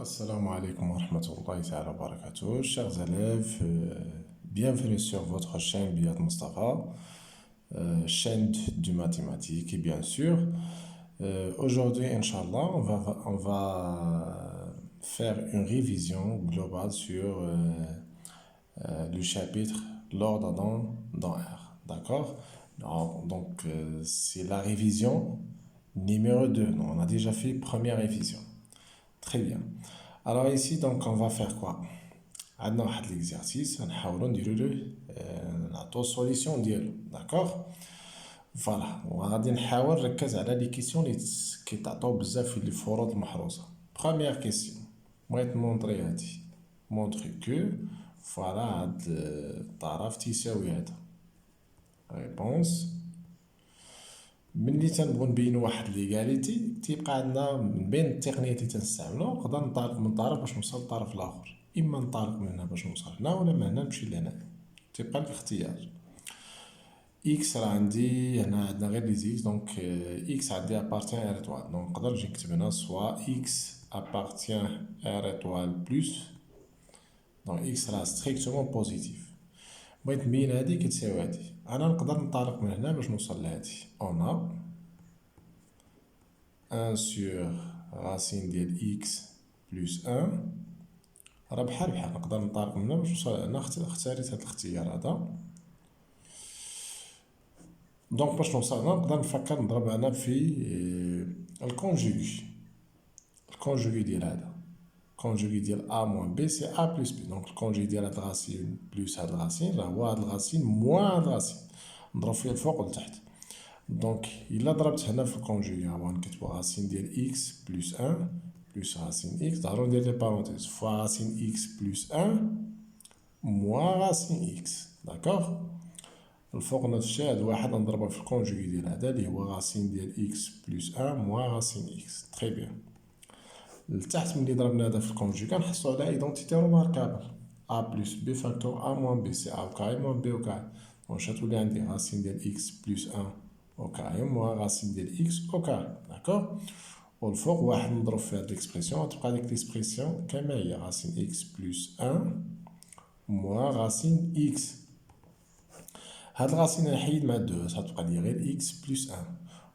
Assalamu alaikum wa rahmatullahi ta'ala wa barakatuh. Chers élèves, bienvenue sur votre chaîne Biyat Mustafa, chaîne du mathématique et bien sûr. Aujourd'hui, Inch'Allah, on va faire une révision globale sur le chapitre l'ordre dans R. D'accord? Donc, c'est la révision numéro 2. Donc, on a déjà fait première révision. Très bien. Alors ici, donc, on va faire quoi? عندنا واحد l'exercice نحاولوا نديرو له نعطو السوليسيون ديالو داكوغ فوالا وغادي نحاول نركز على لي كيسيون اللي كيتعطاو بزاف في الفروض المحروسه. بروميير كيسيون بغيت نمونطري هادي مونطري كو فوالا هاد الطرف تيساوي هذا ريبونس. ملي تنبغيو نبينو واحد ليغاليتي تيبقى عندنا من بين التقنيات اللي تنستعملو نقدر ننطلق من طرف باش نوصل للطرف الاخر، اما ننطلق من هنا باش نوصل هنا ولا من هنا نمشي لهنا، تيبقى الاختيار. اكس راه عندي هنا عندنا غير لي زيكس دونك اكس عندي ابارتيان ار ايتوال دونك نقدر نجي نكتب هنا سوا اكس ابارتيان ار ايتوال بلس دونك اكس راه ستريكتومون بوزيتيف. بغيت نبين هادي كتساوي هادي، انا نقدر ننطلق من هنا باش نوصل لهادي اون 1 sur racine ديال x plus 1 راه بحال نقدر ننطلق من هنا باش نوصل هنا. اختاريت هاد الاختيار هذا دونك باش نوصل هنا نقدر نفكر نضرب هنا في الكونجوغي ديال هذا الكونجوغي ديال a moins b c'est a plus b دونك الكونجوغي ديال هاد الغاسين بلس هاد الغاسين راه هو هاد الغاسين موان هاد الغاسين نضرب فيه الفوق ولتحت. دونك الا ضربت هنا في الكونجوغي هو نكتبو غاسين ديال x بلس 1 بلس غاسين x ضروري ندير لي بارونتيز فوا غاسين x بلس 1 موان غاسين x داكوغ. الفوق نفس الشيء هاد واحد نضربه في الكونجوغي ديال هذا اللي هو غاسين ديال x بلس 1 موان غاسين x. تري بيان. لتحت ملي ضربنا هذا في الكونجوغي نحصلو على ايدونتيتي روماركابل a بلس b فاكتور a موان b سي a وكاي موان b وكاي دونك شتولي عندي غاسين ديال x بلس 1 اوكاي موان غاسين ديال x اوكاي داكوغ. والفوق واحد نضرب في هاد ليكسبرسيون تبقى ديك ليكسبرسيون كما هي غاسين x بلس 1 موان غاسين x. هاد الغاسين نحيد مع دو غتبقى ليا غير x بلس 1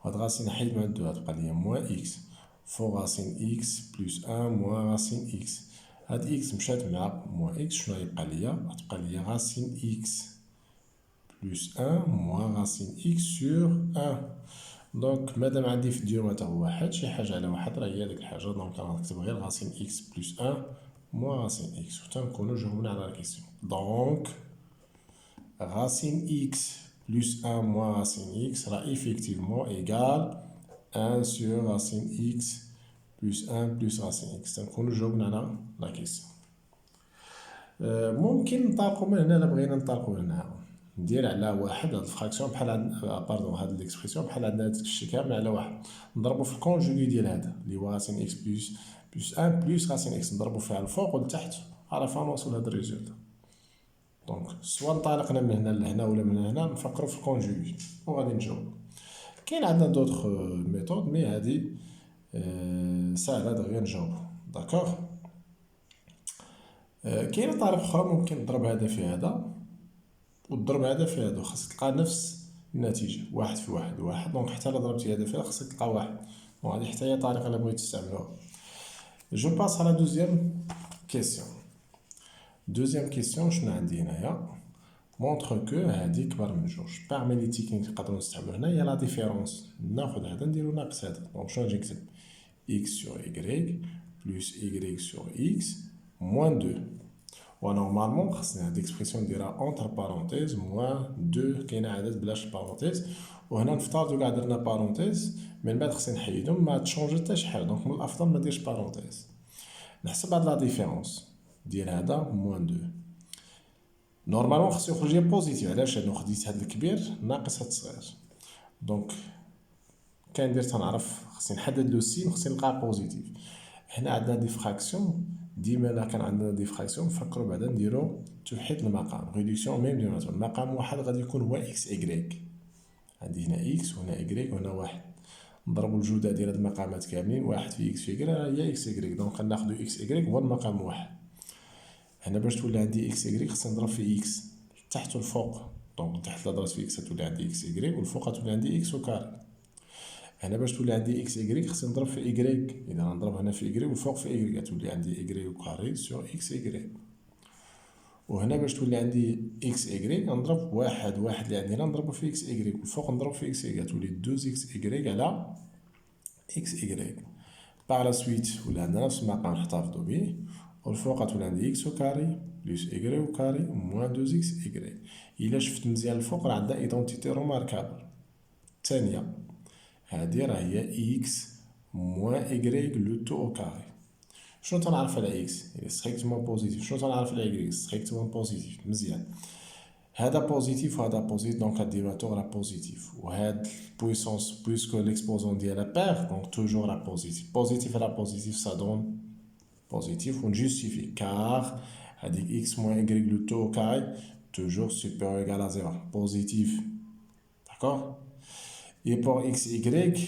وهاد الغاسين نحيد مع دو غتبقى ليا موان x فوق غاسين x بلس 1 موان غاسين x. هاد x مشات مع موان x شنو يبقى ليا؟ غتبقى ليا غاسين x بلس 1 موان غاسين x سور 1. دونك مادام عندي في الديوم حتى هو واحد شي حاجه على واحد راه هي ديك الحاجه دونك غنكتب غير غاسين x بلس 1 موان غاسين x وحتى نكونو جاوبنا على الكيسيون. دونك racine x plus 1 moins racine x sera effectivement égal 1 sur racine x plus 1 plus racine x. تنكونو جاوبنا على لا كيسيون. ممكن نطلقو من هنا الا بغينا نطلقو من هنا ندير على واحد هاد الفراكسيون بحال باردون هاد ليكسبرسيون بحال عندنا داك الشيء كامل على واحد نضربو في الكونجوغي ديال هذا اللي هو راسين اكس بلس 1 بلس راسين اكس نضربو فيها الفوق والتحت على فنوصل هاد الريزولتا. دونك سوا انطلقنا من هنا لهنا ولا من هنا نفكروا في الكونجوغي وغادي نجاوب. كاين عندنا دوطخ ميثود مي هادي ساهله دغيا نجاوبو داكوغ. كاينه طريقه اخرى ممكن نضرب هذا في هذا وتضرب هذا في هذا خاصك تلقى نفس النتيجه واحد في واحد واحد دونك حتى الا ضربتي هذا فيها خاصك تلقى واحد. وهذه حتى هي طريقه الا بغيتي تستعملوها. جو باس على دوزيام كيسيون. دوزيام كيسيون شنو عندي هنايا؟ مونطخ كو هادي كبر من جوج. باغمي لي تيكنيك نقدرو نستعملو هنايا لا ديفيرونس ناخد هذا نديرو ناقص هذا دونك شنو نجي نكتب x sur y plus y sur x moins 2 و نورمالمون خاصني هاد ليكسبرسيون نديرها اونتر بارونتيز موان 2 كاينه عدد بلاش بارونتيز وهنا نفترضو كاع درنا بارونتيز من بعد خاصني نحيدهم ما تشونجي حتى شي حاجه دونك من الافضل ما نديرش بارونتيز. نحسب هاد لا ديفيرونس ديال هذا موان 2 نورمالمون خاصو يخرج لي بوزيتيف علاش لانه خديت هاد الكبير ناقص هاد الصغير دونك كندير تنعرف خاصني نحدد لو سين خاصني نلقى بوزيتيف. هنا عندنا دي فراكسيون ديما الا كان عندنا دي فراكسيون نفكروا بعدا نديرو توحيد المقام ريدكسيون ميم ديناتور. المقام واحد غادي يكون هو اكس ايغريك عندي هنا اكس وهنا ايغريك وهنا واحد نضربوا الجوده ديال هاد المقامات كاملين، واحد في اكس في اكغيك هي اكس اكغيك، دونك غناخدو اكس اكغيك هو المقام واحد. هنا باش تولي عندي اكس اكغيك خصني نضرب في اكس تحت والفوق، دونك تحت لا ضربت في اكس تولي عندي اكس اكغيك، والفوق تولي عندي اكس وكاري. هنا باش تولي عندي اكس اكغيك خصني نضرب في اكغيك، اذا غنضرب هنا في اكغيك والفوق في اكغيك تولي عندي اكغيك وكاري سور اكس اكغيك. وهنا باش تولي عندي اكس اكغيك غنضرب واحد اللي عندي هنا نضربو في اكس اكغيك، والفوق نضرب في اكس اكغيك تولي 2 اكس اكغيك على اكس اكغيك. باغ لا سويت ولا عندنا نفس المقام نحتفظو بيه، والفوق تولي عندي اكس وكاري بلس اكغيك وكاري موان 2 اكس اكغيك. الا شفت مزيان الفوق راه عندها ايدونتيتي روماركابل. الثانيه هادي راه هي اكس موان اكغيك لو تو او كاري. شنو تنعرف على اكس؟ هي ستريكتومون بوزيتيف. شنو تنعرف على اكغيك؟ ستريكتومون بوزيتيف. مزيان، هذا بوزيتيف وهذا بوزيتيف، دونك غاديرو راه بوزيتيف، وهاد البويسونس بويسكو ليكسبوزون ديالها بير دونك توجور راه بوزيتيف. بوزيتيف على بوزيتيف سا دون بوزيتيف، ونجوستيفي كار هاديك اكس موان اكغيك لو تو كاري توجور سوبيريور ايغال ا زيرو بوزيتيف. داكوغ. اي بور اكس اكغيك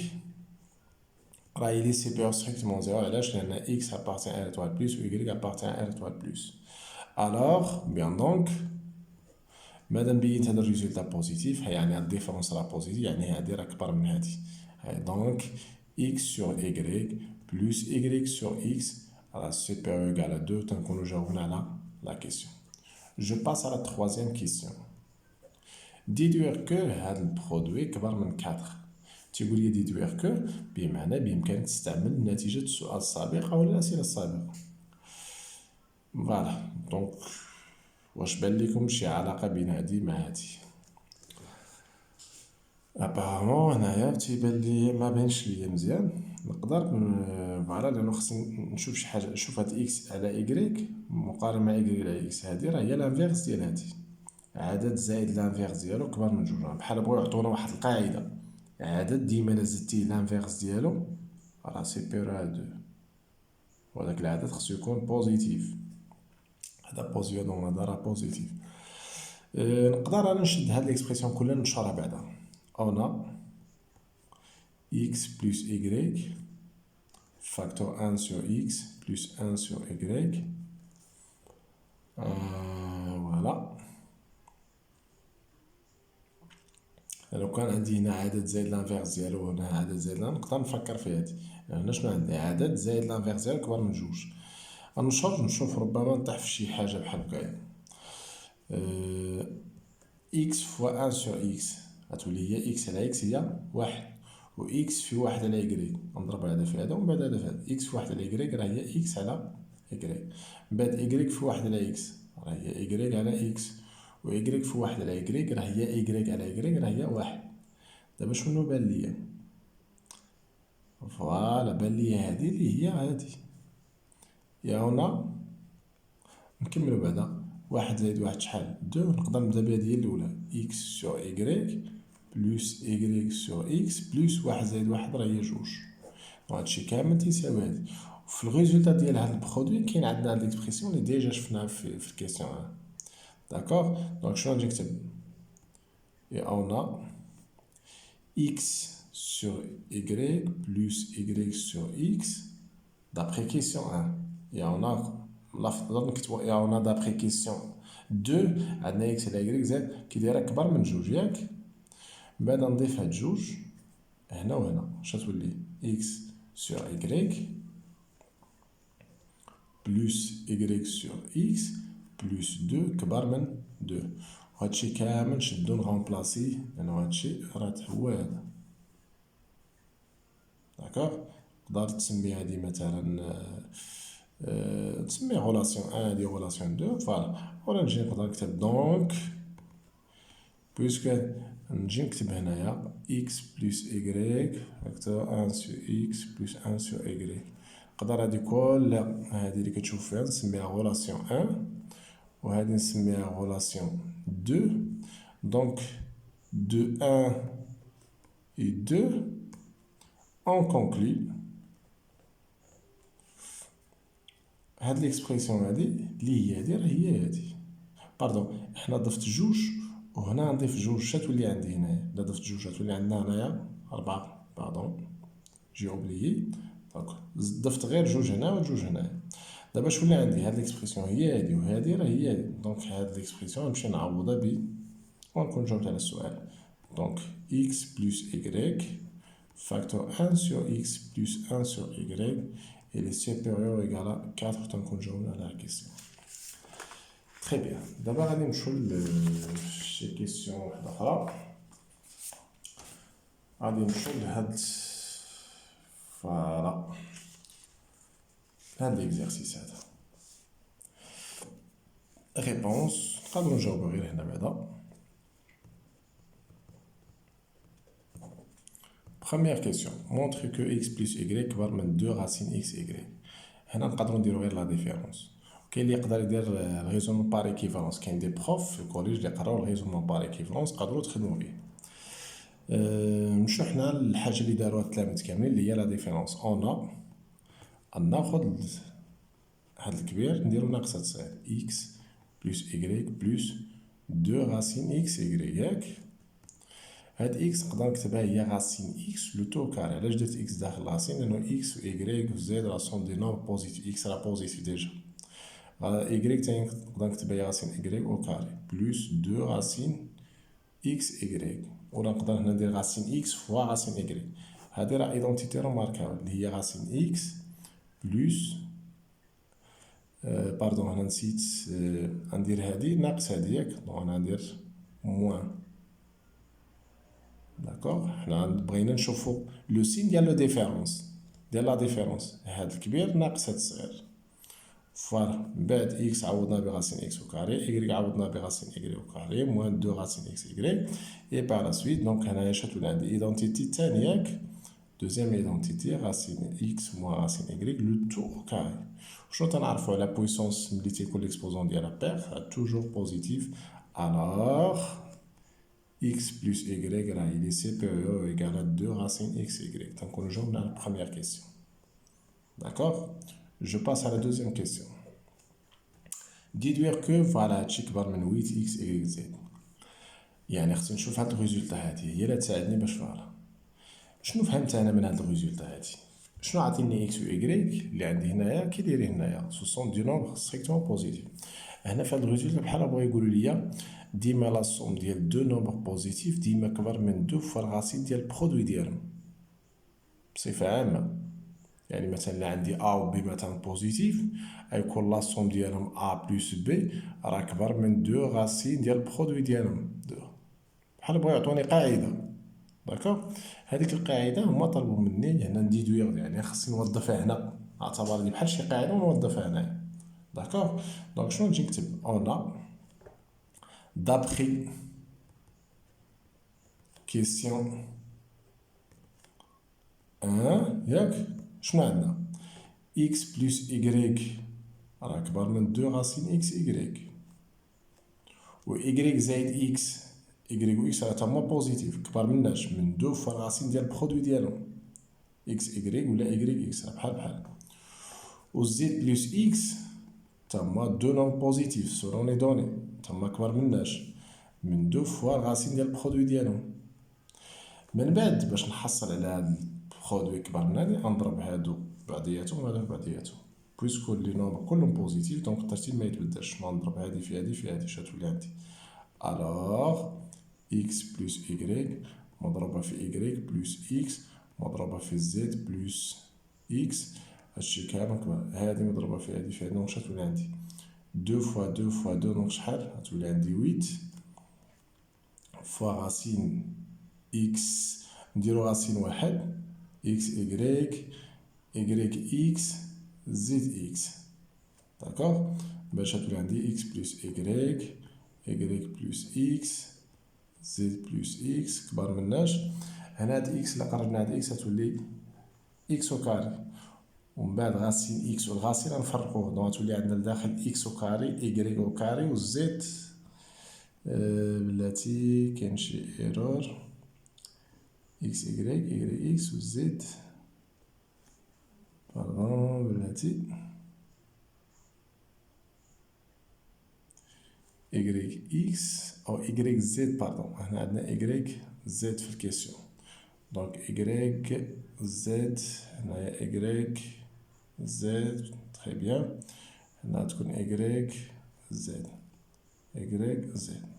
راه il est supérieur strictement 0. علاش؟ لان x appartient à r étoile plus و y appartient à r étoile plus. alors bien donc مادام بينت هذا الريزولتا بوزيتيف يعني هاد الديفرونس راه بوزيتيف، يعني هادي راه كبر من هادي. دونك x sur y plus y sur x راه supérieur égal à 2 تنكونو جاوبنا على la question. Je passe à la troisième question. déduire que هاد البرودوي كبر من 4. تيقول لي ديدوير كو بمعنى بإمكانك تستعمل نتيجة السؤال السابق أو الأسئلة السابقة. فوالا دونك واش بان لكم شي علاقة بين هادي مع هادي؟ ابارامون هنايا تيبان لي ما بانش ليا مزيان. نقدر فوالا لأنو خصني نشوف شي حاجة، نشوف هاد إكس على إيكغيك مقارنة مع إيكغيك على إكس، هادي راه هي لانفيرس ديال هادي، عدد زائد لانفيرس ديالو كبر من جوج. بحال بغاو يعطونا واحد القاعدة، عدد ديما الا زدتيه لانفيرس ديالو راه سيبيرو على 2، وهداك العدد خصو يكون بوزيتيف. هذا بوزيتيف دونك هذا راه بوزيتيف. نقدر انا نشد هاد ليكسبرسيون كلها نشرها بعدا. اون x plus y facteur 1 sur x plus 1 sur y. voilà. لو كان عندي هنا عدد زائد لانفيرس ديالو وهنا عدد زائد نقدر نفكر في هادي. هنا شنو عندي؟ عدد زائد لانفيرس ديالو كبر من جوج. غنشرج نشوف ربما نطيح في شي حاجة بحال هكايا. x fois 1 sur x غتولي هي x على x هي واحد، و x في واحد على y نضرب هذا في هذا ومن بعد هذا في هذا. x في واحد على y راه هي x على y، من بعد y في واحد على x راه هي y على x، و y في واحد على y راه هي y على y راه هي واحد. دابا شنو بان ليا؟ فوالا بان ليا هادي اللي هي هادي. يا هنا نكملو بعدا، واحد زائد واحد شحال؟ 2، نقدر نبدا بهادي هي الأولى x sur y بلوس y sur x بلوس واحد زائد واحد راه هي جوج، وهادشي كامل تيساوي هادي. وفي الريزولتا ديال هاد البرودوي كاين عندنا هاد ليكسبرسيون اللي ديجا شفناها في الكيسيون 1. داكوغ. دونك شنو نجي نكتب؟ et on a x sur y plus y sur x d'après question 1. et on a et on a d'après question 2 عندنا x على y زائد كي دايره كبر من جوج ياك. من بعد نضيف هاد جوج هنا وهنا، اش تولي x sur y plus y sur x plus 2 كبر من 2. وهادشي كامل نشدو نغومبلاسي لأنو هادشي راه هو هذا. داكوغ. تقدر تسمي هادي مثلا تسمي غولاسيون 1 هادي غولاسيون 2 فوالا. ولا نجي نقدر نكتب دونك بويسكو نجي نكتب هنايا x plus y فاكتور 1 sur x plus 1 sur y. نقدر هادي كلها هادي اللي كتشوف فيها نسميها غولاسيون 1 وهادي نسميها غولاسيون 2. donc de 1 et 2 on conclut هاد ليكسبرسيون هادي اللي هي هادي راه هي هادي. باردون حنا ضفت جوج وهنا نضيف جوج، شتولي عندي هنايا؟ الا ضفت جوج غتولي عندنا هنايا 4. باردون j'ai oublié. Donc ضفت غير جوج هنا وجوج هنا. دابا شو اللي عندي؟ هاد ليكسبرسيون هي هادي وهادي راه هي هادي. دونك هاد ليكسبرسيون نمشي نعوضها ب ونكون جاوبت على السؤال. دونك x plus y facteur 1 sur x plus 1 sur y et les supérieur ou égal à 4 تنكون جاوبنا على la question. Très bien. دابا غادي نمشيو لشي كيسيون وحدة أخرى. غادي نمشيو لهاد فوالا هاد ليكزارسيس هذا. ريبونس نقدروا نجاوبو غير هنا بعدا. Première question. Montre que x plus y كبر من 2 racines x y. هنا نقدروا نديرو غير لا ديفيرونس. كاين اللي يقدر يدير الريزونمون بار ايكيفالونس. كاين دي بروف في الكوليج اللي يقراو الريزونمون بار ايكيفالونس قدروا تخدموا به. نمشيو حنا للحاجه اللي داروها التلاميذ كاملين اللي هي لا ديفيرونس. اون ناخذ هاد الكبير نديرو ناقص هاد الصغير x plus y plus 2 racines x y ياك. هاد x نقدر نكتبها هي راسين x لو تو كاري. علاش درت x داخل راسين؟ لانه x و y و z راه سون دي نومبر بوزيتيف. x راه بوزيتيف ديجا. y تاني نقدر نكتبها هي راسين y او كاري بلوس 2 راسين x y. ولا نقدر هنا ندير راسين x فوا راسين y. هادي راه ايدونتيتي رماركابل اللي هي راسين x بلوس باردون هنا نسيت ندير هادي ناقص هادي ياك. دونك انا ندير موان. داكوغ. حنا بغينا نشوفو لو سين ديال لو ديفيرونس ديال لا ديفيرونس. هاد الكبير ناقص هاد الصغير. فوالا من بعد اكس عوضنا براسين اكس او كاري y عوضنا براسين y او كاري موان 2 راسين اكس y اي بار لا سويت. دونك هنايا شاتو عندي ايدونتيتي الثاني ياك. دوزيام ايدونتيتي راسين اكس موان راسين y لو تو او كاري. شنو تنعرفو على بويسونس ملي تيكون ليكسبوزون ديالها بير توجور بوزيتيف. الوغ x plus y il est supérieur ou égal à 2 racines x, y. Donc, on joue dans la première question. D'accord? Je passe à la deuxième question. Déduire que, voilà, تشي كبر من 8x, y, z. يعني خصني نشوف هاد الريزولتا هادي هي اللي تساعدني باش فوالا. شنو فهمت انا من هاد الريزولتا هادي؟ شنو عطيني x و y اللي عندي هنايا كي دايرين هنايا؟ سو سون دي نومبر ستريكتومون بوزيتيف. هنا في هاد الريزولتا بحال بغا يقولوا لي ديما لا سوم ديال دو نومبر بوزيتيف ديما كبر من دو فوا الغاسين ديال البرودوي ديالهم بصفة عامة. يعني مثلا اللي عندي A و B مثلا بوزيتيف غيكون لا سوم ديالهم A بلس B راه كبر من دو غاسين ديال البرودوي ديالهم. بحال بغاو يعطوني قاعدة. داكوغ. هذيك القاعدة هما طلبوا مني هنا نديدوير يعني خصني نوظفها هنا. اعتبرني بحال شي قاعدة ونوظفها هنايا. داكوغ. دونك شنو نجي نكتب؟ اون d'après question 1 ياك شنو عندنا x plus y راه كبر من 2 راسين x y و y زائد x y و x راه تما بوزيتيف كبر مناش من 2 فوا الراسين ديال البرودوي ديالهم x y ولا y x راه بحال و z بلس x تما دو نون بوزيتيف سولون لي دوني تما كبر مناش من 2 فوا الراسين ديال البرودوي ديالهم. من بعد باش نحصل على هاد البرودوي كبر من هادي نضرب هادو بعضياتهم وهادو بعضياتهم بويسكو لي نومبر كلهم بوزيتيف. دونك الترتيب ما يتبدلش. نضرب هادي في هادي في هادي شاتولي عندي. الوغ x بلس y مضروبة في y بلس x مضروبة في z بلس x هادشي كامل كبر. هادي مضروبة في هادي في هادي. دونك شاتولي عندي 2 فوا 2 فوا 2 دونك شحال؟ غتولي عندي 8 فوا راسين x نديرو راسين واحد x y y x z x. داكوغ. باش هتولي عندي x بلس y y بلس x z بلس x كبر مناش. هنا هاد x إلا قربنا هاد x هتولي x او كاري ومن بعد غاسين x والغاسين غنفرقوه. دونك غتولي عندنا لداخل x او كاري y او كاري و z بلاتي كاين شي ايرور x y x و z باردون بلاتي y x او y z باردون. هنا عندنا y z في الكيسيون. Donc y z هنايا y z très bien. هنا تكون y z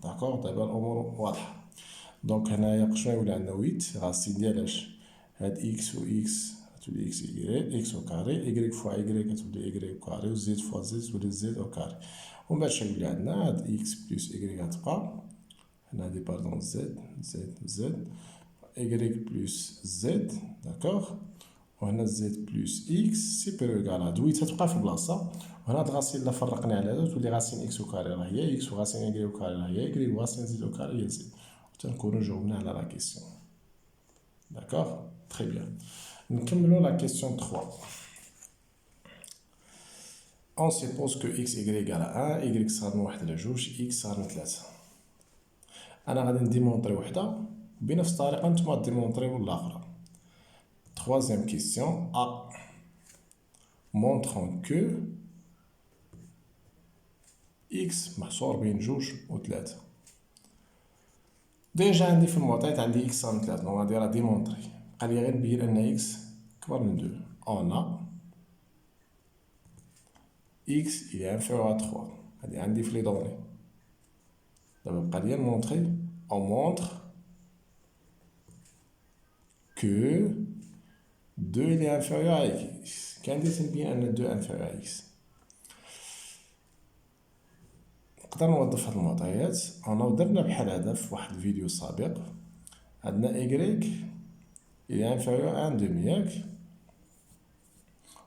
داكوغ. دابا الامور واضحه. دونك هنايا شنو يولي عندنا 8 غاسين ديالاش هاد اكس و اكس تولي اكس اكس او كاري y فوا y كتولي y او كاري و زد فوا زد تولي زد او كاري. ومن بعد شنو يولي عندنا هاد اكس بلس y غتبقى هنا دي باردون زد y بلس زد داكوغ. وهنا زد بلس اكس سيبيرو ايكال هاد 8 تتبقى في بلاصه. وهنا هاد غاسين الا فرقنا على هذا تولي غاسين اكس او كاري راه هي اكس وغاسين y او كاري راه هي y وغاسين زد او كاري هي زد. تنكونو جاوبنا على لا كيسيون. داكوغ تري بيان. نكملو لا كيسيون 3. On suppose que x égale à 1, y صغر من 1 على 2, x صغر من 3. أنا غادي نديمونطري وحدة بنفس الطريقة نتوما ديمونطريو الأخرى. Troisième question. A. Montrant que x محصور بين 2 و 3. ديجا عندي في المعطيات عندي x صغر من 3 دونك غادي راه ديمونطري. بقالي غير نبين أن x كبر من 2. On a x il est inférieur à 3. هادي عندي في لي دوني. دابا بقى ليا نمونطري. On montre que 2 il est inférieur à x. كان ديت نبين أن 2 inférieur à x. نقدر نوظف هاد المعطيات. أنا درنا بحال هذا في واحد الفيديو سابق. عندنا y il est inférieur à 1 demi ياك.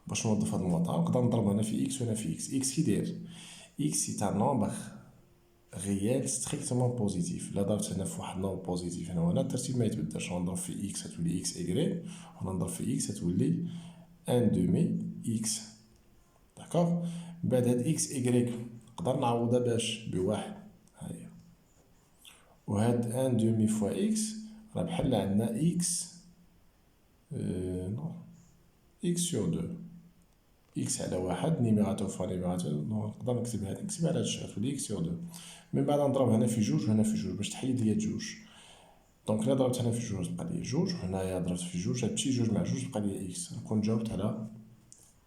باش نوظف هاد المعطى نقدر نضرب هنا في x وهنا في x. x كي داير x c'est un nombre réel strictement positif. إلا ضربت هنا في واحد نومبر بوزيتيف هنا وهنا الترتيب ما يتبدلش. نضرب في x تولي x y وهنا نضرب في x تولي 1 demi x. داكوغ. من بعد هاد x y نقدر نعوضها باش بواحد هاهي. وهاد 1 demi فوا x راه بحال عندنا x نو x sur 2 x على واحد نيميراتور فوا نيميراتور. نقدر نكتب هاد نكتبها على هاد الشكل تولي x sur 2. من بعد نضرب هنا في جوج وهنا في جوج باش تحيد ليا جوج. دونك الا ضربت هنا في جوج بقى ليا جوج وهنايا ضربت في جوج هادشي جوج مع جوج بقى ليا اكس. نكون جاوبت على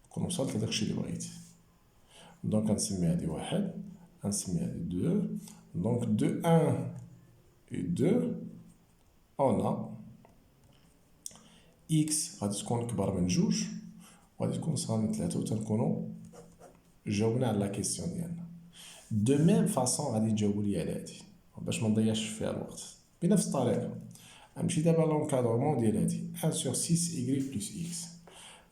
نكون وصلت لداكشي اللي بغيت. دونك غنسمي هادي واحد غنسمي هادي دو. دونك دو 1 et 2 on a x غادي تكون كبر من جوج وغادي تكون صغر من 3 وتنكونو جاوبنا على لا كيسيون ديالنا. دو ميم فاصون غادي تجاوبوا لي على هادي باش ما نضيعش فيها الوقت. بنفس الطريقه غنمشي دابا لونكادرومون ديال هادي 1 sur 6 y plus x.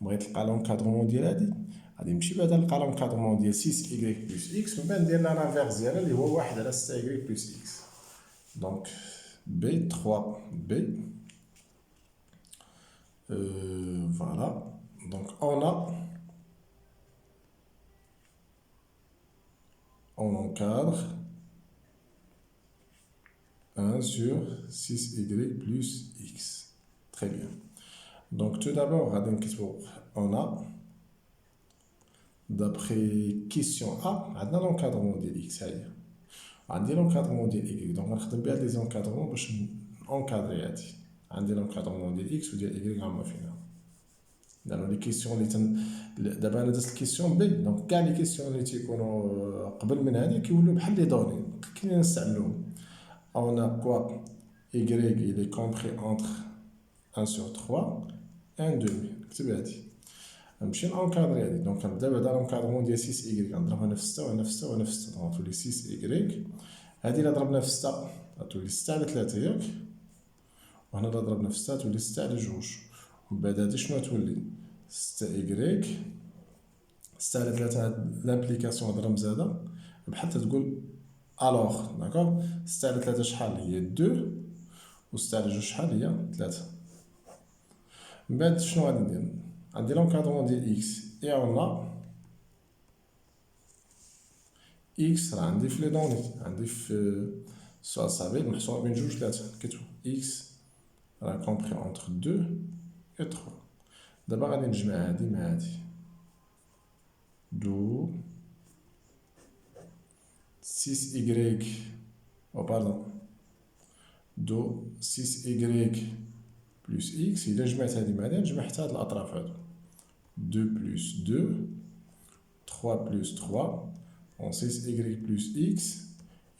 بغيت نلقى لونكادرومون ديال هادي غادي نمشي بعدا نلقى لونكادرومون ديال 6 y plus x. من بعد ندير لانفيرس ديالها اللي هو 1 على 6 y plus x. دونك b 3 b voilà. Donc on encadre 1 sur 6y plus x. Très bien. Donc tout d'abord, on a, d'après question A, on a l'encadrement de x. On a l'encadrement de y. Donc on a bien des encadrements pour encadrer. On a l'encadrement de x ou de y à ma finale. Dans les questions, d'abord on a des questions B. Donc quand les questions qui sont قبل من هذه كيولوا بحال لي دوني كاين نستعملوهم. On a quoi? Y il est compris entre 1 sur 3 1 demi. نكتب هادي نمشي نونكادري هادي. دونك نبدا بعدا لونكادرمون ديال 6 y نضرب هنا في 6 وهنا في 6 وهنا في 6 دونك تولي 6 y. هادي الا ضربنا في 6 تولي 6 على 3 ياك. وهنا الا ضربنا في 6 تولي 6 على 2. ومن بعد هادي شنو تولي 6 y 6 على 3. هاد لامبليكاسيون هاد الرمز هذا بحال تقول الوغ. داكوغ 6 على 3 شحال هي 2 و 6 على 2 شحال هي 3. من بعد شنو غادي ندير عندي لونكادرمون ديال x اي اون x راه عندي في لي دوني عندي في السؤال السابق محصور بين جوج 3 كتبوا x راه كومبري اونتر 2 و 3. دابا غادي نجمع هادي مع هادي دو 6y او باردون دو 6y بلس إكس. إلا جمعت هادي مع هادي نجمع حتى هاد الأطراف هادو. 2 بلس 2 3 plus 3, on 6y plus x,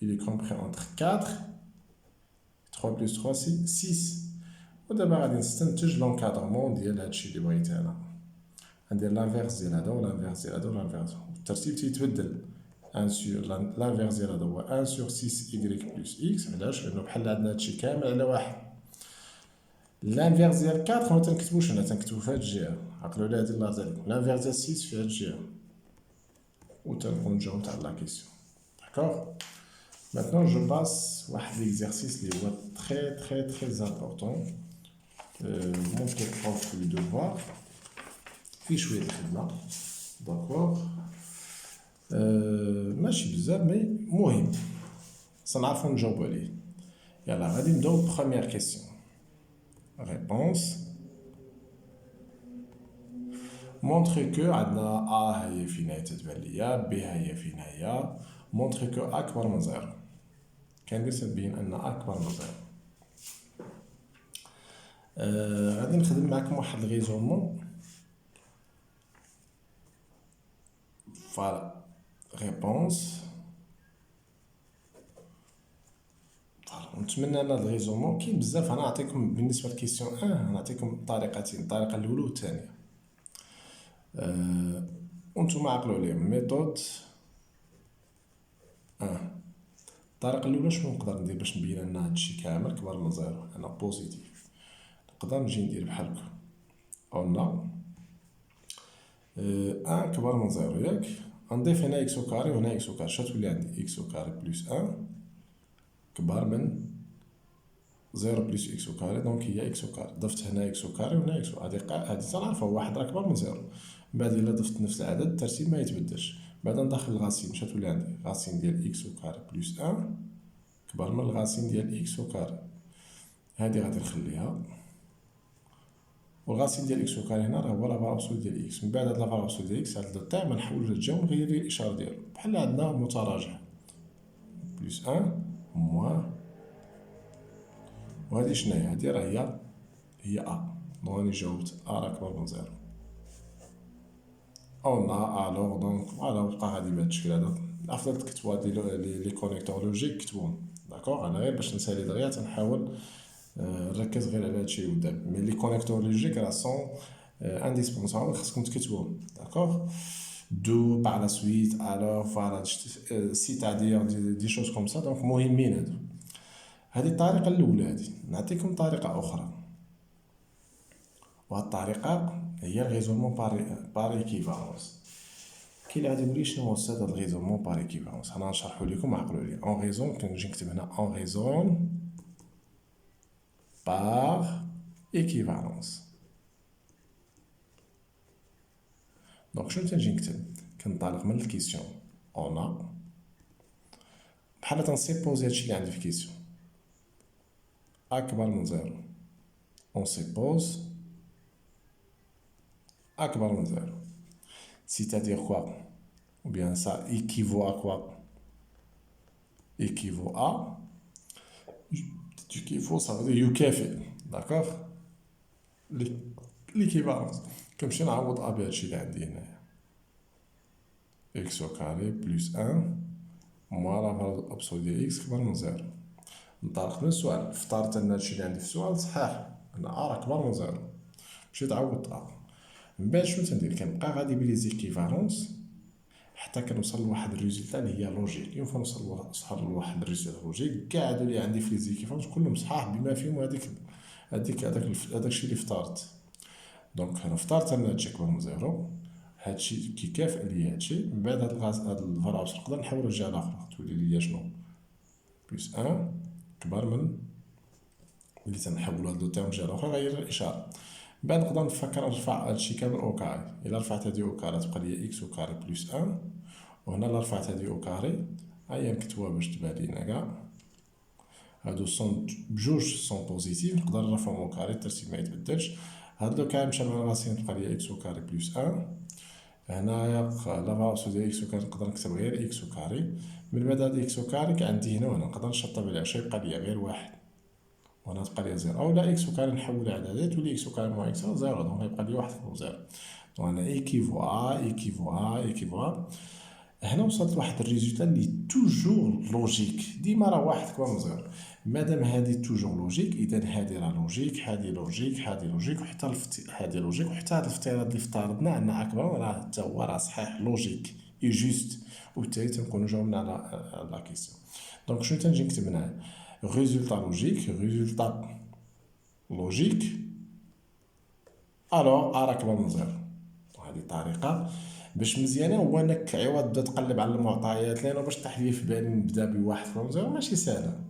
il est compris entre 4, 3 plus 3 c'est 6. ودابا غادي نستنتج لونكادرمون ديال هادشي اللي بغيت انا. غندير لانفيرس ديال هذا ولانفيرس ديال هذا ولانفيرس. الترتيب تيتبدل. 1 سور لانفيرس ديال هذا هو 1 sur 6y plus x. علاش؟ لأنه بحال عندنا هادشي كامل على واحد. لانفيرس ديال 4 ما تنكتبوش هنا، تنكتبو في هاد الجهة. عقلوا على هادي الله يرضي عليكم. لانفيرس ديال 6 في هاد الجهة. وتنكون نجاوب على لا كيسيون. داكوغ. Maintenant, je passe à l'exercice qui est très important. Montre le prof le devoir. Puis je vais écrire là. D'accord. ماشي بزاف مي مهم. سنعرفو نجاوبو عليه. يلا غادي نبداو بخومييغ كيسيون. Réponse. Montre que عندنا A هي في نهاية تتبان ليا، B هي في نهاية. Montre que A أكبر من زيرو. كندير تبين أن A أكبر من زيرو. غادي نخدم معكم واحد الغيزونمون. فوالا. ريبونس. فوالا. نتمنى أن هاد الغيزونمون كاين بزاف. أنا نعطيكم بالنسبة لكيسيون 1 نعطيكم طريقتين، الطريقة الأولى والثانية. وانتم عقلوا عليهم. ميثود الطريقة الأولى شنو نقدر ندير باش نبين أن هادشي كامل كبر من زيرو؟ أنا بوزيتيف. نقدر نجي ندير بحال هكا. قلنا أن كبر من زيرو ياك؟ غنضيف هنا إكس أو كاري وهنا إكس أو كاري. شنو تولي عندي؟ إكس أو كاري بلس أن كبر من زيرو بلس إكس أو كاري. دونك هي إكس أو كاري. ضفت هنا إكس أو كاري وهنا إكس أو هادي تنعرفو واحد راه كبر من زيرو. من بعد إلا ضفت نفس العدد الترتيب ما يتبدلش. بعد ندخل الغاسين. شنو تولي عندي؟ غاسين ديال إكس أو كاري بلس أن كبر من الغاسين ديال إكس أو كاري. هادي غادي نخليها. والغاسين ديال إكس أو كاري هنا راه هو لا فالور أبسولو ديال إكس. من بعد هاد لا فالور أبسولو ديال إكس هاد التاع منحولو للجا ونغير ليه الإشارة ديالو. بحال عندنا متراجع. بلس أن موان. وهادي شناهي؟ هادي راه هي أ. دونك راني جاوبت أ راه كبر من زيرو. أو نا ألوغ دونك فوالا بقا غادي بهاد الشكل هذا. الأفضل تكتبو هادي لي كونيكتور لوجيك كتبوهم. داكوغ. أنا غير باش نسالي دغيا تنحاول نركز غير على هادشي قدام. مي لي كونيكتور لوجيك راه سون انديسبونسابل خاصكم تكتبوهم. داكوغ. دو باغ لا سويت ألوغ فوالا سيتادير دي شوز كوم سا. دونك مهمين هادو. هادي الطريقة الأولى. هادي نعطيكم طريقة أخرى. وهاد الطريقة هي الغيزونمون بار إيكيفالونس. كي اللي غادي يقولي شنو هو أستاذ هاد الغيزونمون بار إيكيفالونس؟ أنا نشرحو ليكم عقلوا عليه. أون غيزون كنجي نكتب هنا أون غيزون بار إيكيفالونس. دونك شنو تنجي نكتب؟ كنطلق من الكيسيون أونا بحال تنسيبوزي هادشي اللي عندي في الكيسيون أكبر من زيرو. أون سيبوز أكبر من زيرو. C'est-à-dire quoi? Ou bien ça équivaut à quoi? Équivaut à. Équivaut, ça veut dire يكافئ. D'accord? L'équivalence. كنمشي نعوض أ بهادشي اللي عندي هنايا. إكس أو كاري بلس أن موان لا فالور أبسولو ديال إكس كبر من زيرو. نطلق من السؤال. افترضت أن هادشي اللي عندي في السؤال صحيح. أن أ راه كبر من زيرو. مشيت عوضت أ. من بعد شنو تندير؟ كنبقى غادي بلي زيكيفالونس حتى كنوصل لواحد الريزلتا اللي هي لوجيك. يوم نوصل لواحد الريزلتا لوجيك كاع هادو اللي عندي في لي زيكيفالونس كلهم صحاح بما فيهم هذاك الشيء اللي افترضت. دونك انا افترضت ان هادشي كبر من زيرو. هادشي كيكافئ ليا هادشي. من بعد هاد الفالور نقدر نحول للجهه الاخرى تولي ليا شنو؟ بلس ان كبر من ملي تنحولو هاد لو تيرم للجهه الاخرى غير الاشاره. من بعد نقدر نفكر نرفع هادشي كامل او كاري. الا رفعت هادي او كاري تبقى ليا اكس او كاري بلس ان. وهنا الا رفعت هادي او كاري هيا نكتبوها باش تبان لينا كاع. هادو سون بجوج سون بوزيتيف. نقدر نرفعهم او كاري الترتيب ما يتبدلش. هاد لو كاري مشى مع الراسين تبقى ليا اكس او كاري بلس ان. هنايا لا فالور ديال اكس او كاري نقدر نكتب غير اكس او كاري. من بعد هاد اكس او كاري عندي هنا وهنا نقدر نشطب عليها شي يبقى ليا غير واحد. وهنا تبقى لي زيرو، اولا اكس وكاري نحولها اعدادات تولي اكس وكاري موان اكس زيرو، دونك غيبقى لي واحد فوق زيرو. دونك هنا ايكيفوا. هنا وصلت لواحد الريزولتا اللي توجور لوجيك، ديما راه واحد كبر من زيرو. مادام هادي توجور لوجيك، اذا هادي راه لوجيك، هادي لوجيك، هادي لوجيك، وحتى هادي لوجيك، وحتى هاد الافتراض اللي افترضنا ان اكبر راه حتى هو راه صحيح لوجيك اي جوست، وبالتالي تنكونو جاوبنا على لا كيسيون. دونك شنو تنجي نكتب هنايا؟ ريزولتا لوجيك الوغ ا راه كبر من زيرو. هذه طريقه باش مزيانه، هو انك عوض تبدا تقلب على المعطيات، لانه باش طيح لي في بالي نبدا بواحد كبر من زيرو ماشي ساهله،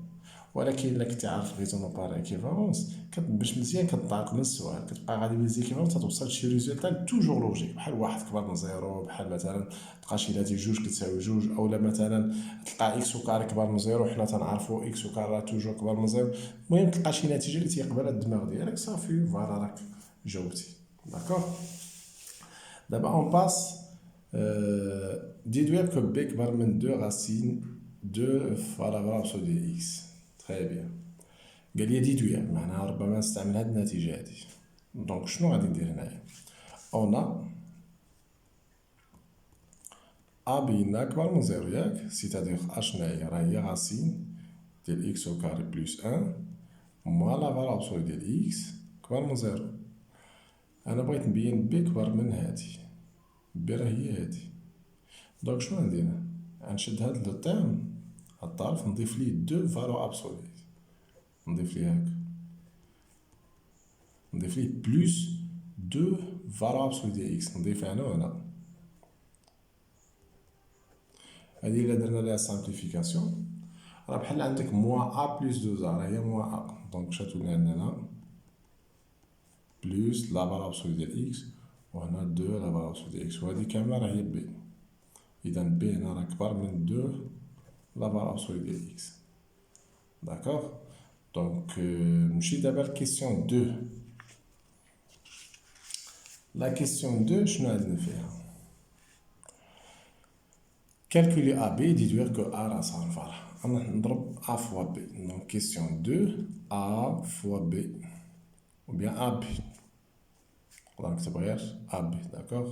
ولكن الا كنتي عارف ريزون بار ايكيفالونس باش مزيان كتطابق من السؤال، كتبقى غادي بليزيكيفالونس توصل لشي ريزولتا توجور لوجيك، بحال واحد كبر من زيرو، بحال مثلا تلقى شي ناتج جوج كتساوي جوج، اولا مثلا تلقى اكس وكاري كبر من زيرو، حنا تنعرفوا اكس وكاري راه توجور كبر من زيرو. المهم تلقى شي نتيجه اللي تيقبلها الدماغ ديالك صافي فوالا راك جاوبتي. داكوغ. دابا اون باس déduire que b كبر من 2 racine 2 fois la valeur absolue de x. Très bien. قال لي ديدوير معناها ربما نستعمل هاد النتيجة هادي. دونك شنو غادي ندير هنايا؟ اون ا بينا كبر من زيرو ياك، سيتادير ا شناهي راه هي راسين ديال اكس او كاري بلوس ان موان لا فالور ابسولو ديال اكس كبر من زيرو. انا بغيت نبين بي كبر من هادي، بي راه هي هادي. دونك شنو غندير؟ غنشد هاد لو تيرم هاد الطرف نضيف ليه دو فالور ابسولو، نضيف ليه هاك، نضيف ليه بلوس دو فالور ابسولو ديال اكس، نضيفها هنا وهنا. هادي الا درنا ليها سامبليفيكاسيون راه بحال عندك موان ا بلوس دو زا، راه هي موان ا، دونك شاتولي عندنا بلوس لا فالور ابسولو ديال اكس، وهنا دو لا فالور ابسولو ديال اكس، وهادي كامله راه هي بي. اذا بي هنا راه كبر من دو لا فالور ابسولو ديال اكس. داكوغ. دونك نمشي دابا لكيسيون 2. لا كيسيون 2 شنو عندنا فيها؟ calculer AB déduire que A rend ça voilà. On drop A fois B. Donc question 2, A fois B. Ou bien AB. Donc c'est pas AB, d'accord?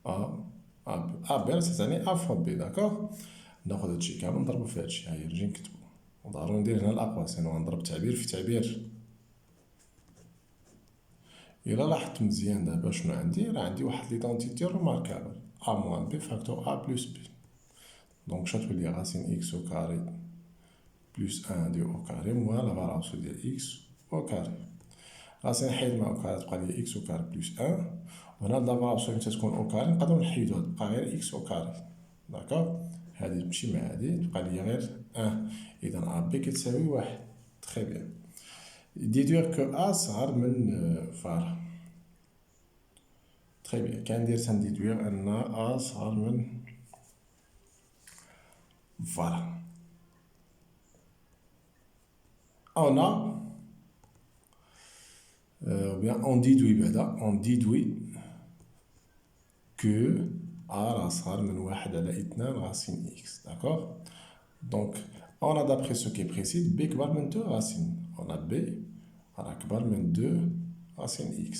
A, AB. AB c'est A fois B, d'accord? ناخذ هادشي كامل نضربو في هادشي، هاهي نجي نكتبو، وضروري ندير هنا الأقواس، يعني غنضرب تعبير في تعبير. إلا لاحظت مزيان دابا شنو عندي؟ راه عندي واحد ليدونتيتي روماركابل، A موان B فاكتور A بلوس B. دونك شتولي راسين إكس أو كاري بلوس ان ديال او كاري موان لا فالور ابسولو ديال اكس او كاري. راسي نحيد مع او كاري تبقى لي اكس او كاري بلوس ان، وهنا لا فالور ابسولو تتكون او كاري نقدرو نحيدوها تبقى غير اكس او كاري. داكوغ. هادي تمشي مع هادي تبقى لي غير ان، اذا ا بي كتساوي واحد. تخي بيان. ديدوير كو ا صغر من فوالا. تخي بيان. كندير تنديدوير ان ا صغر من فوالا. On a, ou bien on déduit, on déduit que A أصغر من واحد على اثنان racine x, d'accord? Donc, on a d'après ce qui est précis, B كبر من 2 racines. On a B راه كبر من 2 racine x.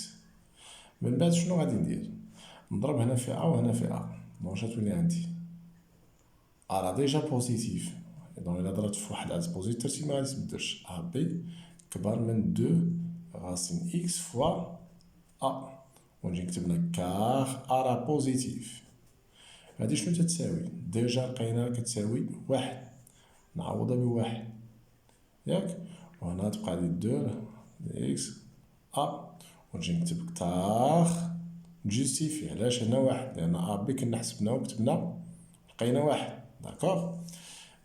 من بعد شنو غادي ندير؟ نضرب هنا في A وهنا في A. دونك شتولي عندي A راه ديجا بوزيتيف، دونك إلا ضربت في واحد عدد بوزيتيف ترتيب ما غادي تبدلش. A B كبر من 2 racine x fois A. ونجي نكتب لك كار A راه بوزيتيف. هادي شنو تتساوي؟ ديجا لقيناها كتساوي واحد، نعوضها بواحد ياك، وهنا تبقى لي دو اكس ا، ونجي نكتب كتار نجوستيفي علاش هنا واحد، لان ا بي كنا حسبناه وكتبنا لقينا واحد. داكوغ.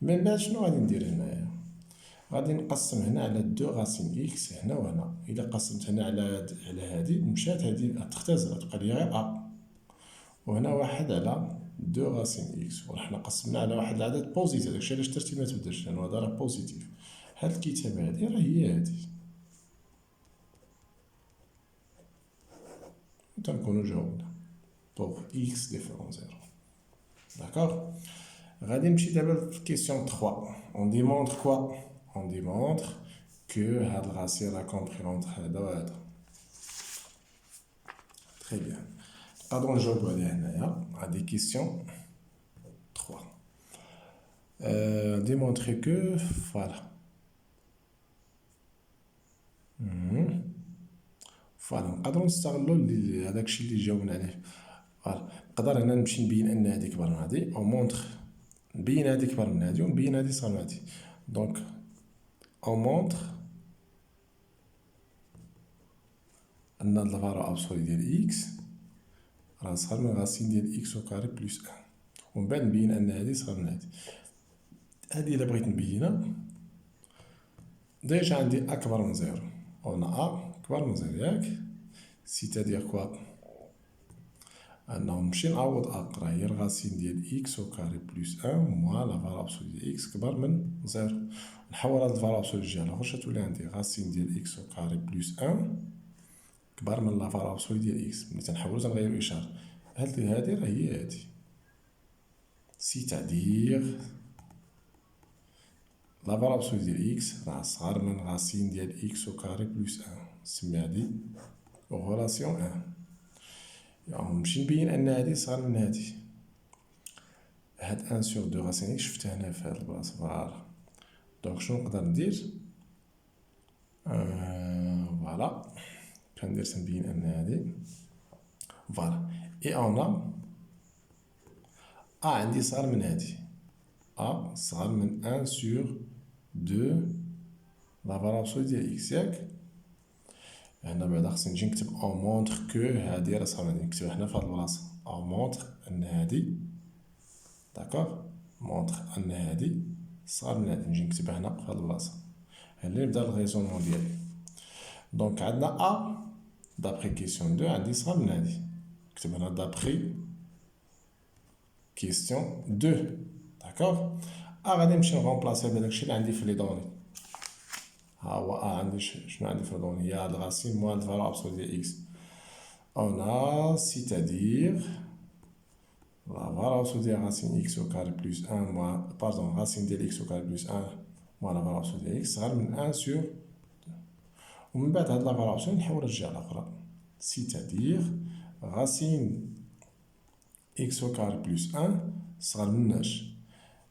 من بعد شنو غادي ندير هنايا؟ غادي نقسم هنا على دو غاسين اكس هنا وهنا، الا قسمت هنا على هادي مشات هادي تختزل تبقى لي غير ا، وهنا واحد على دو غاسين اكس، وحنا قسمنا على واحد العدد بوزيتيف، داكشي علاش الترتيب ما تبدلش لأنو هذا راه بوزيتيف. هاد الكتابة هادي راه هي هادي، و تنكونو جاوبنا بوغ اكس ديفيرون زيرو. داكوغ. غادي نمشي دابا في كيسيون 3. اون ديمونطر كوا؟ on démontre que هاد الرacine la compris entre هذا وهذا. Très bien. نقدروا نجاوبوا عليها هنايا. À des questions 3. Démontrer que voilà. فوالا نقدروا نستغلوا هذاك الشيء اللي جاوبنا عليه. فوالا نقدر هنا نمشي نبين ان هذه كبر من هذه او مونطخ نبين هذه كبر من هذه ونبين هذه صغر من هذه. دونك او مونطخ ان هاد الفالور ابسولي ديال اكس راه صغر من غاسين ديال اكس او كاري بلس 1 ومن بعد نبين ان هذه صغر من هذه. هذه الا بغيت نبينها ديجا عندي اكبر من زيرو هنا ا كبر من زيرو ياك سيتادير كوا انه نمشي نعوض راه هي الغاسين ديال اكس او كاري بلس 1 موان لا فالور ابسولي ديال اكس كبر من زيرو. نحول هاد الفالور ابسولي للجهه الاخرى تولي عندي غاسين ديال اكس او كاري بلس 1 كبر من لا فالور ابسولي ديال اكس. ملي تنحولو تنغيرو الاشاره هادي راه هي هادي سيتادير لا فالور ابسولي ديال اكس راه صغر من غاسين ديال اكس او كاري بلس 1 نسمي هادي غولاسيون 1. يعني نمشي نبين ان هادي صغر من هادي. هاد 1 سور 2 غاسين شفتها هنا في هاد البلاصه فوالا. دونك شنو نقدر ندير فوالا كندير تنبين ان هادي فوالا اي انا عندي صغر من هادي صغر من 1 سور 2 لا فالور ابسولي ديال اكس ياك. هنا بعدا خصني نجي نكتب او مونطخ كو هادي راه صغر من هادي نكتبها هنا في هاد البلاصه او مونطخ ان هادي داكوغ مونطخ ان هادي صغر من هادي نجي نكتبها هنا في هاد البلاصه. هنا اللي نبدا الريزونمون ديالي. دونك عندنا ا دابخي كيسيون 2 عندي صغر من هادي نكتب هنا دابخي كيسيون 2 داكوغ. غادي نمشي نغومبلاسي هذا داكشي اللي عندي في لي دوني. ها هو عندي شنو عندي في الدوني هي هاد الغاسين موان الفالور ابسولي ديال اكس اون سيتادير لا فالور ابسولي ديال غاسين اكس او كاري بلس 1 موان باردون غاسين ديال اكس او كاري بلس 1 موان لا فالور ابسولي ديال اكس صغر من 1 سور. ومن بعد هاد لا فالور ابسولي نحولها للجهه الاخرى سيتادير غاسين اكس او كاري بلس 1 صغر من اش.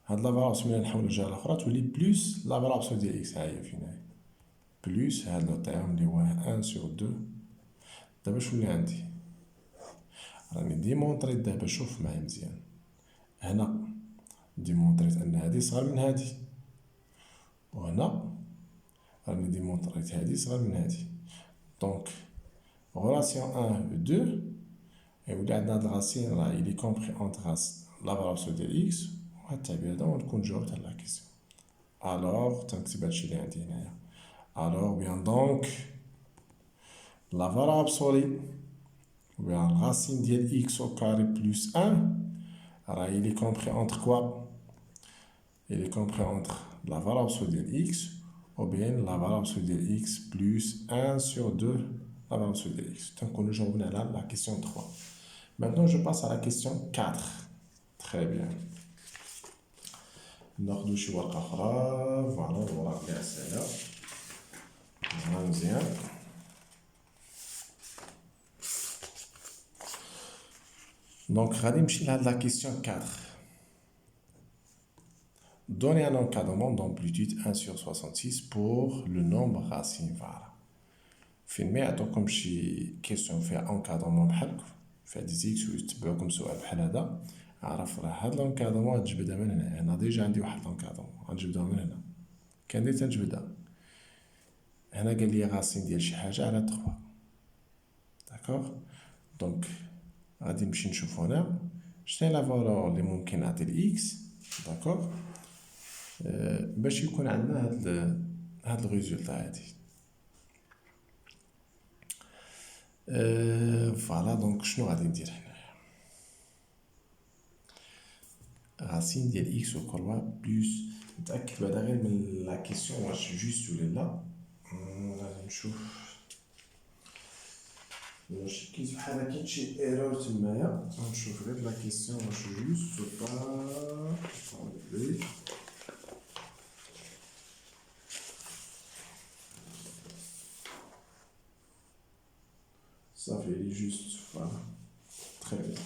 هاد لا فالور ابسولي نحولها للجهه الاخرى تولي بلس لا فالور ابسولي ديال اكس ها هي فين هي بلس هاد لو تيرم اللي هو 1 سور 2. دابا شنو اللي عندي راني ديمونطريت دابا شوف معايا مزيان هنا ديمونطريت ان هادي صغر من هادي وهنا راني ديمونطريت هادي صغر من هادي. دونك غولاسيون 1 2 يولي عندنا هاد الغاسين راه إلي كومبري اونتر غاس لا فالور ابسولي ديال اكس وهاد التعبير هذا ونكون جاوبت على لا كيسيون. الوغ تنكتب هادشي اللي عندي هنايا. الوغ بيان دونك la valeur absolue ou bien racine ديال x au carré plus 1 alors il est compris entre quoi il est compris entre la valeur absolue ديال x ou bien la valeur absolue ديال x plus 1 sur 2 la valeur absolue ديال x. Donc nous جاوبنا على la question 3. Maintenant je passe à la question 4. Très bien. ناخذ شي ورقه اخرى فوالا الورق اللي اسئله مزيان. Donc, غادي نمشي لهاد la question 4. Donnez un encadrement d'amplitude 1 sur 66 pour le nombre racine. Voilà. فين ما يعطوكم شي كيسيون فيها انكادرمون بحال فيها دي زيكس ويتبعوكم سؤال بحال هذا عرف راه هاد لونكادرمون غتجبدها من هنا. انا ديجا عندي واحد لونكادرمون غنجبدها من هنا كندير تنجبدها هنا قال لي غاسين ديال شي حاجه على 3 داكوغ. دونك غادي نمشي نشوف هنا شنو هي لا فالور اللي ممكن نعطي لاكس داكوغ باش يكون عندنا هاد الريزولتا هادي. فوالا دونك شنو غادي ندير هنايا غاسين ديال اكس او كروا بلس نتاكد بعدا غير من لا كيسيون واش جوست ولا لا. غادي نشوف واش كاين بحال كاين شي ايرور تمايا غنشوف غير لا كيسيون واش جوست و با. صافي لي جوست فوالا تري بيان.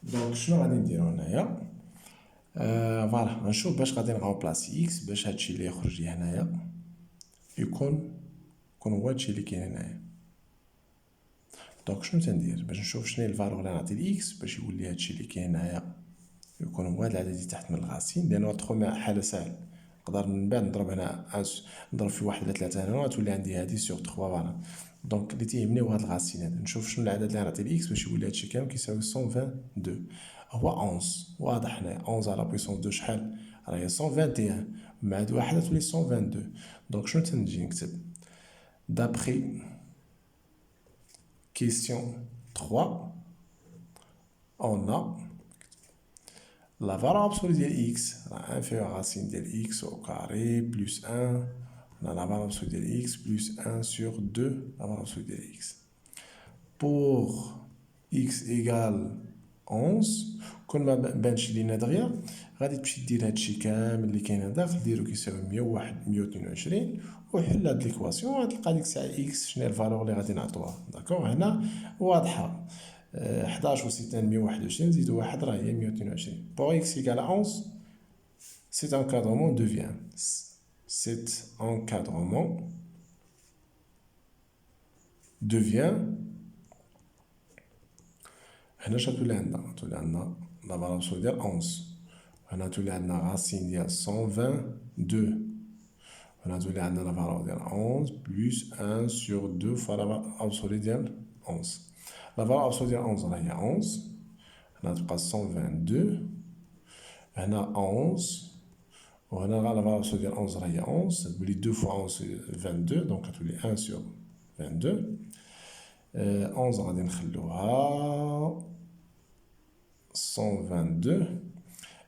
دونك شنو غادي نديرو هنايا؟ فوالا غنشوف باش غادي نغوبلاسي اكس باش هادشي اللي يخرج لي هنايا يكون هو هادشي اللي كاين هنايا. دونك شنو تندير باش نشوف شنو هي الفالور اللي نعطي لاكس باش يولي هادشي اللي كاين هنايا يكون هو هاد العدد اللي تحت من الغاسين، لأنو تخو حالة ساهل. نقدر من بعد نضرب هنا نضرب في 1 على 3 هنا غتولي عندي هادي سيغ 3 فوالا. دونك اللي تيهمني هو هاد الغاسين هادا، نشوف شنو العدد اللي غنعطي لاكس باش يولي هادشي كامل كيساوي 122 هو 11. واضح هنايا 11 على بويسونس 2 شحال؟ راهي 121 مع هاد واحد تولي 122. دونك شنو تنجي نكتب؟ دابخي كيسيون 3 on a la valeur absolue de x, 1 fait racine de x au carré plus 1, on a la valeur absolue de x plus 1 sur 2, la valeur absolue de x. Pour x égale 11, كل ما بانش لينا دغيا غادي تمشي دير هادشي كامل اللي كاين هدا ديرو كيساوي 101 122 وحل هاد ليكواسيون غتلقى ديك الساعه اكس شنو هي الفالور اللي غادي نعطوها. داكوغ هنا واضحه 11 وستان 121 نزيدو واحد راه هي 122. Pour x égale à 11, cet encadrement devient هنا شتولي عندنا تولي عندنا لا فالور ابسولو ديال 11. هنا تولي عندنا راسين ديال 122. هنا تولي عندنا لا فالور ديال 11 بلس 1 سور 2 فوا لا فالور ابسولو ديال 11. لا فالور ابسولو ديال 11 راهي 11. هنا تبقى 122. هنا 11. وهنا لا فالور ابسولو ديال 11 راهي 11 تولي 2 فوا 11 22 دونك تولي 1 سور 22. 11 غادي نخلوها 122.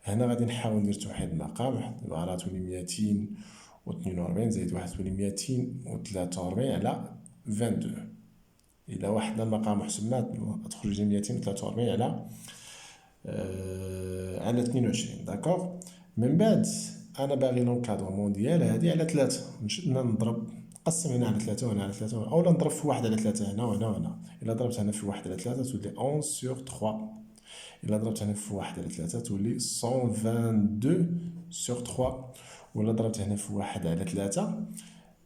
هنا غادي نحاول ندير توحيد المقام راه تولي 242 زائد واحد تولي 243 على 22. إلا وحدنا المقام حسبناه تخرج لي 243 على 22. داكوغ من بعد انا باغي لونكادرومون ديال هادي على 3 نشد هنا نضرب نقسم هنا على 3 وهنا على 3 اولا نضرب في 1 على 3 هنا وهنا وهنا. الا ضربت هنا في 1 على 3 تولي 11 سور 3. الا ضربت هنا في 1 على 3 تولي 122 سور 3. ولا ضربت هنا في 1 على 3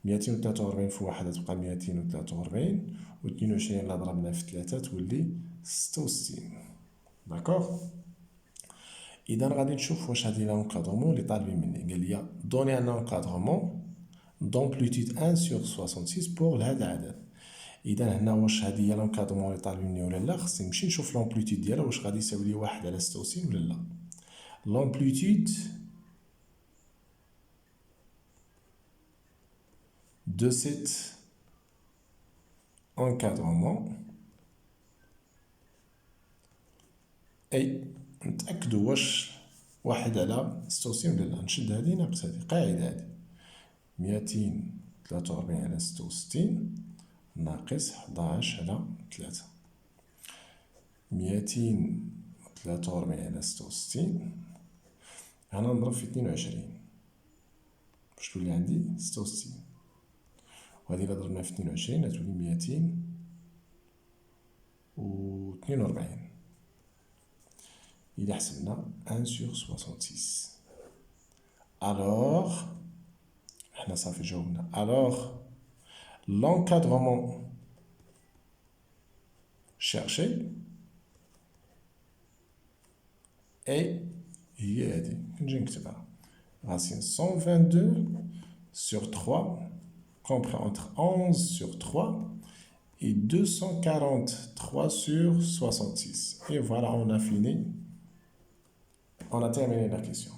243 في 1 تبقى 243 و 22 الا ضربنا في 3 تولي 66. داكوغ اذا غادي نشوف واش هادي لونكادرومون اللي طالبين مني. قال لي دوني ان لونكادرومون دومبليتود 1 سور 66 بوغ لهاد العدد. اذا هنا واش هادي هي لونكادرومون اللي طالبين مني ولا لا؟ خصني نمشي نشوف لومبليتود ديالها واش غادي يساوي لي 1 على 66 ولا لا. لومبليتود de cet encadrement اي نتاكدوا واش 1 على 66 ولا لا. نشد هادي ناقص هادي قاعده هادي 243 على 66 ناقص 11 على 3. 243 على 66 هنا نضرب في 22 باش تولي عندي 66 وهذه الا ضربنا في 22 غتولي 242. إلا حسبنا 1 sur 66 alors حنا صافي جاوبنا. alors l'encadrement cherché هي هادي نجي نكتبها racine 122 sur 3 compris entre 11 sur 3 et 243 sur 66. Et voilà, on a fini. On a terminé la question.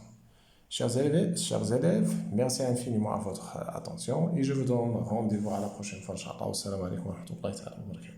Chers élèves, merci infiniment à votre attention et je vous donne rendez-vous à la prochaine fois. Inch'Allah. Assalamu alaikum wa rahmatullahi wa barakatuh.